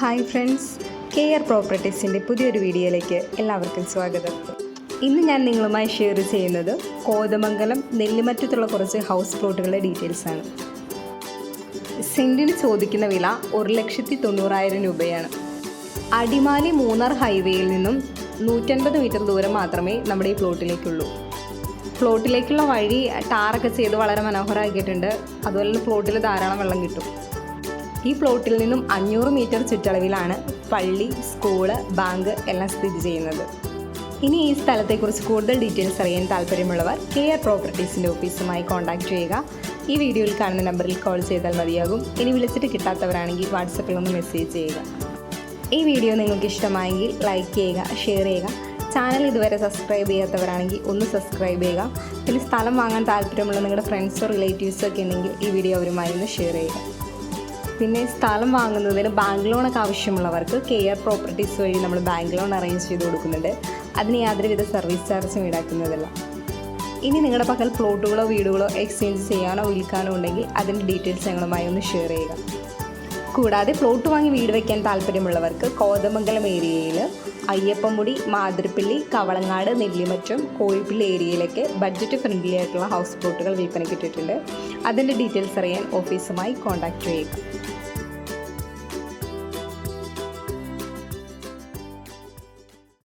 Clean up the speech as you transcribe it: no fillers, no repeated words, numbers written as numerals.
Hi friends, care പ്രോപ്പർട്ടീസിൻ്റെ പുതിയൊരു വീഡിയോയിലേക്ക് എല്ലാവർക്കും സ്വാഗതം. ഇന്ന് ഞാൻ നിങ്ങളുമായി ഷെയർ ചെയ്യുന്നത് കോതമംഗലം നെല്ലിമറ്റത്തുള്ള കുറച്ച് ഹൗസ് പ്ലോട്ടുകളുടെ ഡീറ്റെയിൽസാണ്. സെൻറ്റിന് ചോദിക്കുന്ന വില 1,90,000 രൂപയാണ്. അടിമാലി മൂന്നാർ ഹൈവേയിൽ നിന്നും 150 മീറ്റർ ദൂരം മാത്രമേ നമ്മുടെ ഈ പ്ലോട്ടിലേക്കുള്ളൂ. പ്ലോട്ടിലേക്കുള്ള വഴി ടാറൊക്കെ ചെയ്ത് വളരെ മനോഹരമാക്കിയിട്ടുണ്ട്. അതുപോലെ തന്നെ പ്ലോട്ടിൽ ധാരാളം വെള്ളം കിട്ടും. ഈ പ്ലോട്ടിൽ നിന്നും 500 മീറ്റർ ചുറ്റളവിലാണ് പള്ളി, സ്കൂള്, ബാങ്ക് എല്ലാം സ്ഥിതി ചെയ്യുന്നത്. ഇനി ഈ സ്ഥലത്തെക്കുറിച്ച് കൂടുതൽ ഡീറ്റെയിൽസ് അറിയാൻ താല്പര്യമുള്ളവർ കെയർ പ്രോപ്പർട്ടീസിൻ്റെ ഓഫീസുമായി കോൺടാക്റ്റ് ചെയ്യുക. ഈ വീഡിയോയിൽ കാണുന്ന നമ്പറിൽ കോൾ ചെയ്താൽ മതിയാകും. ഇനി വിളിച്ചിട്ട് കിട്ടാത്തവരാണെങ്കിൽ വാട്സപ്പിൽ ഒന്ന് മെസ്സേജ് ചെയ്യുക. ഈ വീഡിയോ നിങ്ങൾക്ക് ഇഷ്ടമായെങ്കിൽ ലൈക്ക് ചെയ്യുക, ഷെയർ ചെയ്യുക. ചാനൽ ഇതുവരെ സബ്സ്ക്രൈബ് ചെയ്യാത്തവരാണെങ്കിൽ ഒന്ന് സബ്സ്ക്രൈബ് ചെയ്യുക. പിന്നെ സ്ഥലം വാങ്ങാൻ താല്പര്യമുള്ള നിങ്ങളുടെ ഫ്രണ്ട്സോ റിലേറ്റീവ്സോ ഒക്കെ ഉണ്ടെങ്കിൽ ഈ വീഡിയോ അവരുമായി ഒന്ന് ഷെയർ ചെയ്യുക. പിന്നെ സ്ഥലം വാങ്ങുന്നതിന് ബാങ്ക് ലോണൊക്കെ ആവശ്യമുള്ളവർക്ക് കെയർ പ്രോപ്പർട്ടീസ് വഴി നമ്മൾ ബാങ്ക് ലോൺ അറേഞ്ച് ചെയ്ത് കൊടുക്കുന്നുണ്ട്. അതിന് യാതൊരുവിധ സർവീസ് ചാർജും ഈടാക്കുന്നതല്ല. ഇനി നിങ്ങളുടെ പക്കൽ പ്ലോട്ടുകളോ വീടുകളോ എക്സ്ചേഞ്ച് ചെയ്യാനോ വിൽക്കാനോ ഉണ്ടെങ്കിൽ അതിൻ്റെ ഡീറ്റെയിൽസ് ഞങ്ങളുമായി ഒന്ന് ഷെയർ ചെയ്യുക. കൂടാതെ പ്ലോട്ട് വാങ്ങി വീട് വയ്ക്കാൻ താല്പര്യമുള്ളവർക്ക് കോതമംഗലം ഏരിയയിൽ അയ്യപ്പമുടി, മാതിരപ്പള്ളി, കവളങ്ങാട്, നെല്ലിമറ്റം, കോഴിപ്പള്ളി ഏരിയയിലേക്ക് ബഡ്ജറ്റ് ഫ്രണ്ട്ലി ആയിട്ടുള്ള ഹൗസ് പ്ലോട്ടുകൾ വിൽപ്പനയ്ക്ക് ഇട്ടിട്ടുണ്ട്. അതിൻ്റെ ഡീറ്റെയിൽസ് അറിയാൻ ഓഫീസുമായി കോൺടാക്റ്റ് ചെയ്യുക.